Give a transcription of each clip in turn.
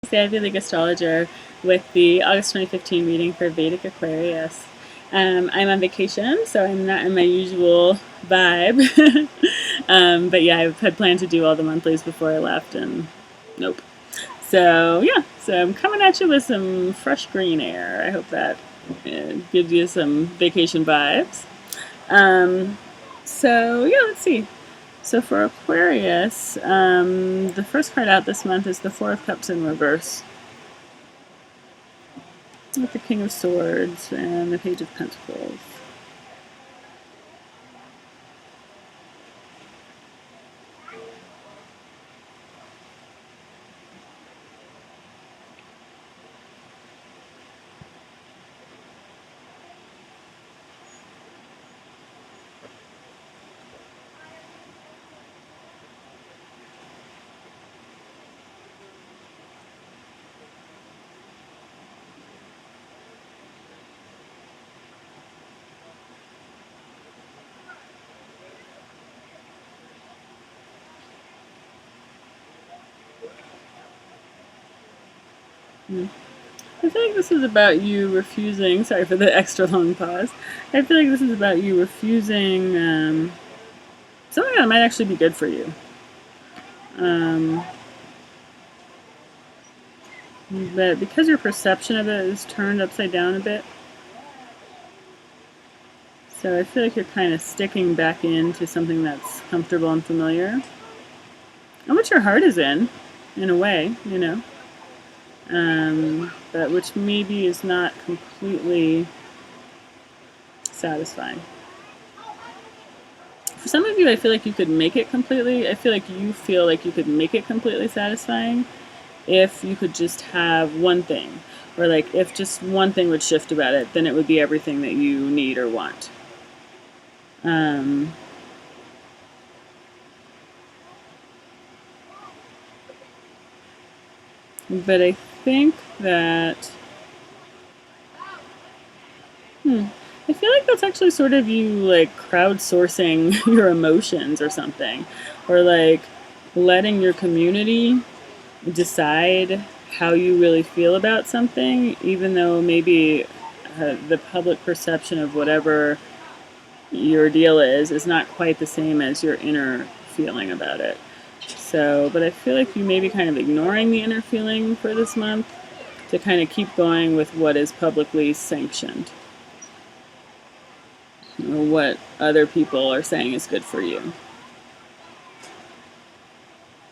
The Vedic astrologer with the August 2015 reading for Vedic Aquarius. I'm on vacation, so I'm not in my usual vibe. But yeah, I had planned to do all the monthlies before I left, and nope. So yeah, so I'm coming at you with some fresh green air. I hope that gives you some vacation vibes. Um, so yeah, let's see. So for Aquarius, the first card out this month is the Four of Cups in reverse, with the King of Swords and the Page of Pentacles. I feel like this is about you refusing. Sorry for the extra long pause. I feel like this is about you refusing something that might actually be good for you. But because your perception of it is turned upside down a bit, so I feel like you're kind of sticking back into something that's comfortable and familiar, and what your heart is in a way, you know. But which maybe is not completely satisfying. For some of you, I feel like you could make it completely. I feel like you feel like you could make it completely satisfying if you could just have one thing. Or like if just one thing would shift about it, then it would be everything that you need or want. But I think that I feel like that's actually sort of you like crowdsourcing your emotions or something, or like letting your community decide how you really feel about something, even though maybe the public perception of whatever your deal is not quite the same as your inner feeling about it. So, but I feel like you may be kind of ignoring the inner feeling for this month to kind of keep going with what is publicly sanctioned, or what other people are saying is good for you.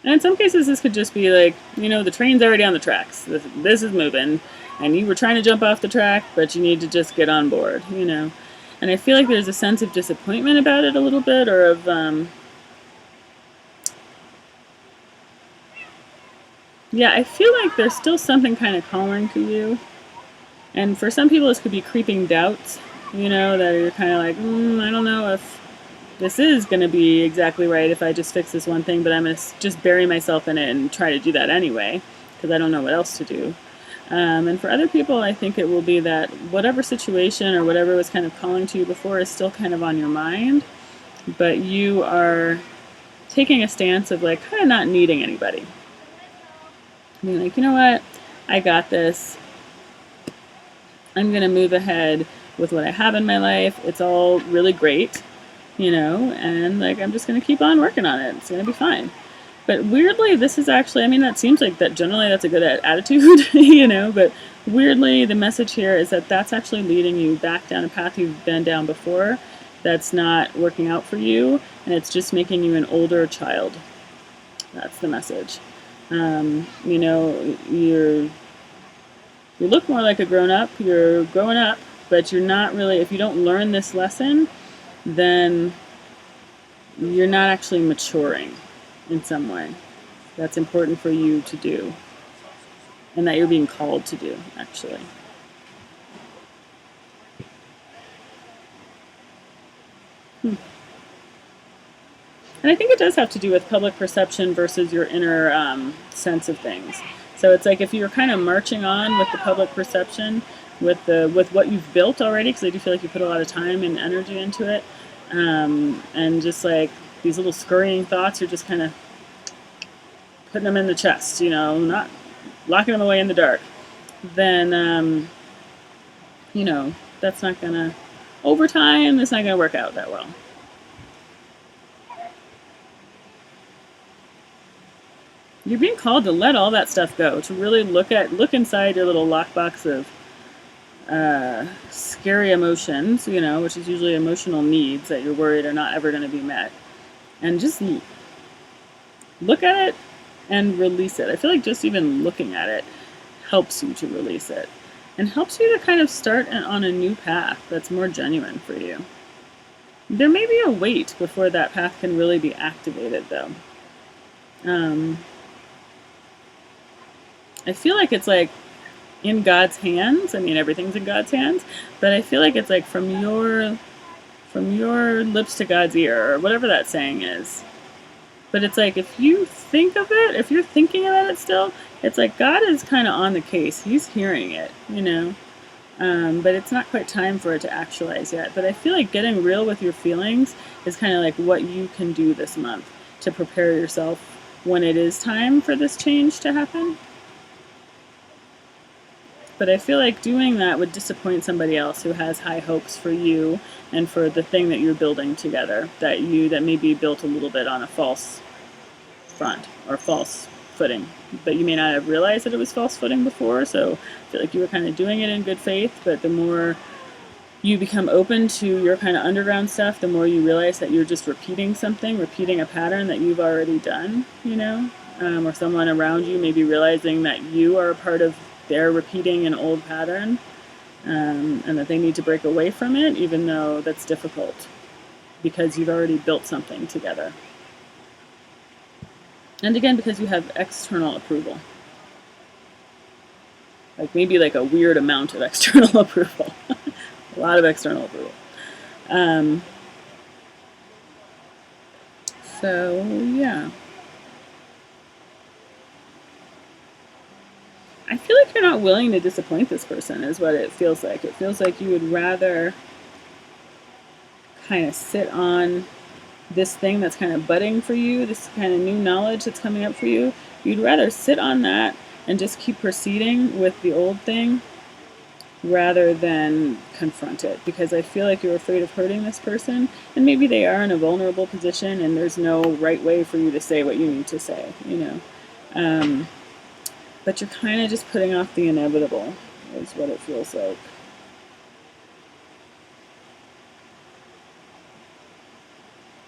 And in some cases, this could just be like, you know, the train's already on the tracks. This is moving, and you were trying to jump off the track, but you need to just get on board, you know. And I feel like there's a sense of disappointment about it a little bit, or of, yeah, I feel like there's still something kind of calling to you. And for some people, this could be creeping doubts, you know, that you're kind of like, I don't know if this is going to be exactly right if I just fix this one thing, but I'm going to just bury myself in it and try to do that anyway, because I don't know what else to do. And for other people, I think it will be that whatever situation or whatever was kind of calling to you before is still kind of on your mind, but you are taking a stance of like kind of not needing anybody. Being like, you know what, I got this. I'm going to move ahead with what I have in my life. It's all really great, you know, and like I'm just going to keep on working on it. It's going to be fine. But weirdly, this is actually, I mean, that seems like that generally that's a good attitude, you know, but weirdly, the message here is that that's actually leading you back down a path you've been down before that's not working out for you, and it's just making you an older child. That's the message. You know, you look more like a grown-up, you're growing up, but you're not really, if you don't learn this lesson, then you're not actually maturing in some way. That's important for you to do, and that you're being called to do, actually. And I think it does have to do with public perception versus your inner sense of things. So it's like if you're kind of marching on with the public perception, with what you've built already, because I do feel like you put a lot of time and energy into it, and just like these little scurrying thoughts, you're just kind of putting them in the chest, you know, not locking them away in the dark, then, you know, that's not going to, over time, it's not going to work out that well. You're being called to let all that stuff go, to really look inside your little lockbox of scary emotions, you know, which is usually emotional needs that you're worried are not ever going to be met, and just look at it and release it. I feel like just even looking at it helps you to release it and helps you to kind of start on a new path that's more genuine for you. There may be a wait before that path can really be activated, though. I feel like it's like in God's hands. I mean, everything's in God's hands, but I feel like it's like from your lips to God's ear, or whatever that saying is. But it's like, if you think of it, if you're thinking about it still, it's like God is kind of on the case. He's hearing it, you know. But it's not quite time for it to actualize yet. But I feel like getting real with your feelings is kind of like what you can do this month to prepare yourself when it is time for this change to happen. But I feel like doing that would disappoint somebody else who has high hopes for you and for the thing that you're building together, that maybe built a little bit on a false front or false footing. But you may not have realized that it was false footing before, so I feel like you were kind of doing it in good faith, but the more you become open to your kind of underground stuff, the more you realize that you're just repeating a pattern that you've already done, you know, or someone around you may be realizing that you are a part of they're repeating an old pattern, and that they need to break away from it, even though that's difficult because you've already built something together. And again, because you have external approval. Like maybe like a weird amount of external approval. A lot of external approval. So, yeah. I feel like you're not willing to disappoint this person, is what it feels like. It feels like you would rather kind of sit on this thing that's kind of budding for you, this kind of new knowledge that's coming up for you. You'd rather sit on that and just keep proceeding with the old thing rather than confront it, because I feel like you're afraid of hurting this person, and maybe they are in a vulnerable position and there's no right way for you to say what you need to say, you know. But you're kind of just putting off the inevitable, is what it feels like.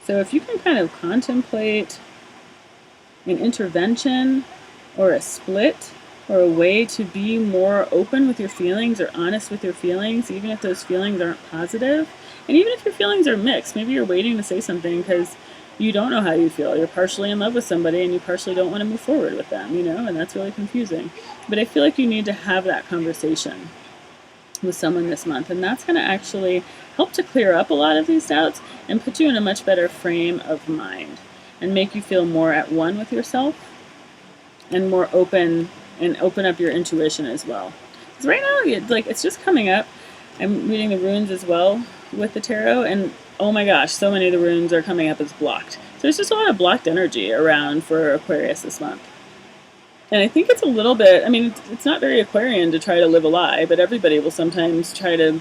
So if you can kind of contemplate an intervention or a split or a way to be more open with your feelings or honest with your feelings, even if those feelings aren't positive, and even if your feelings are mixed, maybe you're waiting to say something because you don't know how you feel. You're partially in love with somebody and you partially don't want to move forward with them, you know, and that's really confusing. But I feel like you need to have that conversation with someone this month, and that's going to actually help to clear up a lot of these doubts and put you in a much better frame of mind and make you feel more at one with yourself and more open, and open up your intuition as well. Because right now, it's just coming up. I'm reading the runes as well with the tarot, and oh my gosh, so many of the runes are coming up as blocked. So there's just a lot of blocked energy around for Aquarius this month. And I think it's a little bit, I mean, it's not very Aquarian to try to live a lie, but everybody will sometimes try to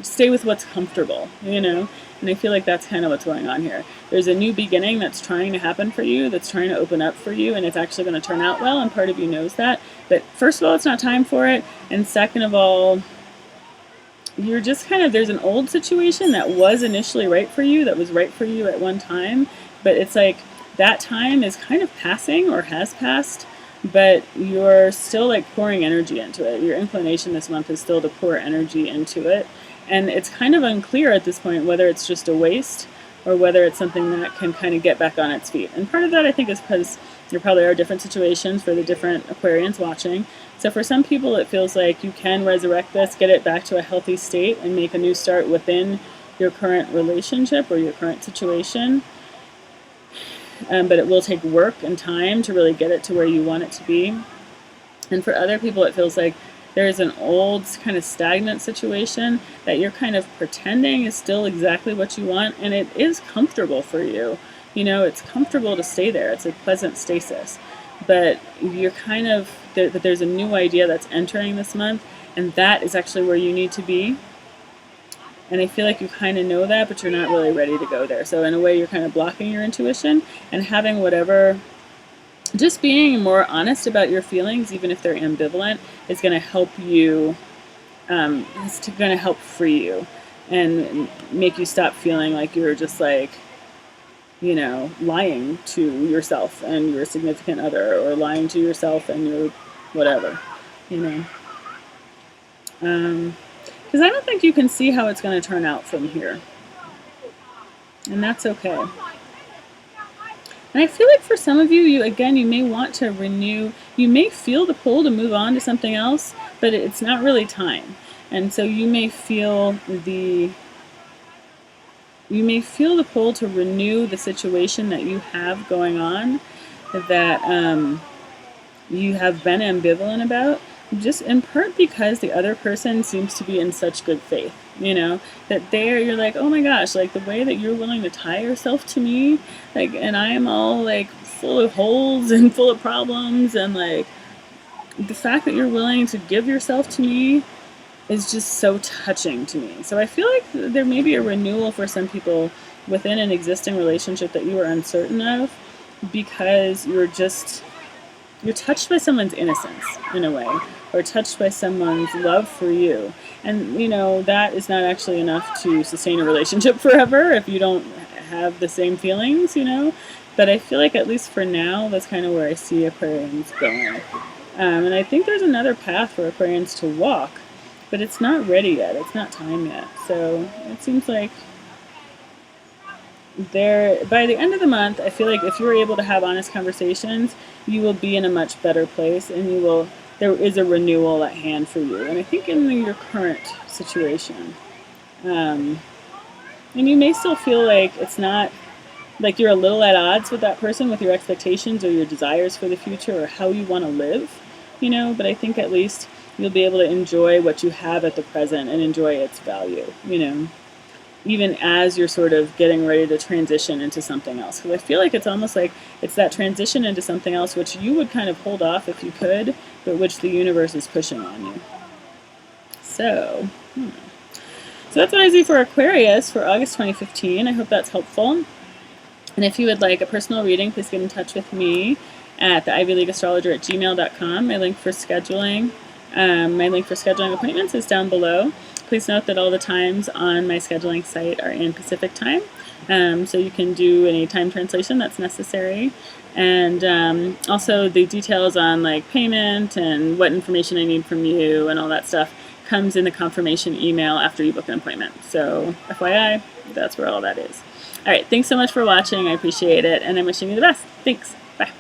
stay with what's comfortable, you know? And I feel like that's kind of what's going on here. There's a new beginning that's trying to happen for you, that's trying to open up for you, and it's actually going to turn out well, and part of you knows that. But first of all, it's not time for it, and second of all, you're just kind of, there's an old situation that was initially right for you, that was right for you at one time, but it's like that time is kind of passing or has passed, but you're still like pouring energy into it. Your inclination this month is still to pour energy into it, and it's kind of unclear at this point whether it's just a waste or whether it's something that can kind of get back on its feet. And part of that, I think, is because there probably are different situations for the different Aquarians watching. So for some people, it feels like you can resurrect this, get it back to a healthy state, and make a new start within your current relationship or your current situation. But it will take work and time to really get it to where you want it to be. And for other people, it feels like there's an old kind of stagnant situation that you're kind of pretending is still exactly what you want, and it is comfortable for you. You know, it's comfortable to stay there. It's a pleasant stasis. but you're kind of, that there's a new idea that's entering this month, and that is actually where you need to be. And I feel like you kind of know that, but you're not really ready to go there. So in a way, you're kind of blocking your intuition, and having whatever, just being more honest about your feelings, even if they're ambivalent, is going to help you, it's going to help free you and make you stop feeling like you're just like, lying to yourself and your significant other, or lying to yourself and your whatever, you know. Because I don't think you can see how it's going to turn out from here. And that's okay. And I feel like for some of you, you may want to renew, you may feel the pull to move on to something else, but it's not really time. And so you may feel the pull to renew the situation that you have going on, that you have been ambivalent about, just in part because the other person seems to be in such good faith, that you're like, oh my gosh, like the way that you're willing to tie yourself to me, like, and I am all like full of holes and full of problems, and like the fact that you're willing to give yourself to me is just so touching to me. So I feel like there may be a renewal for some people within an existing relationship that you are uncertain of, because you're touched by someone's innocence in a way, or touched by someone's love for you. And, that is not actually enough to sustain a relationship forever if you don't have the same feelings, But I feel like at least for now, that's kind of where I see Aquarians going. And I think there's another path for Aquarians to walk, but it's not ready yet. It's not time yet. So it seems like by the end of the month, I feel like if you're able to have honest conversations, you will be in a much better place, and there is a renewal at hand for you. And I think in your current situation, and you may still feel like it's not, like you're a little at odds with that person, with your expectations or your desires for the future or how you want to live, but I think at least you'll be able to enjoy what you have at the present and enjoy its value, even as you're sort of getting ready to transition into something else. Because I feel like it's almost like it's that transition into something else which you would kind of hold off if you could, but which the universe is pushing on you. So that's what I see for Aquarius for August 2015. I hope that's helpful. And if you would like a personal reading, please get in touch with me at theivyleagueastrologer@gmail.com. My link for scheduling appointments is down below. Please note that all the times on my scheduling site are in Pacific time, so you can do any time translation that's necessary. And also the details on like payment and what information I need from you and all that stuff comes in the confirmation email after you book an appointment. So FYI, that's where all that is. All right, thanks so much for watching. I appreciate it, and I'm wishing you the best. Thanks. Bye.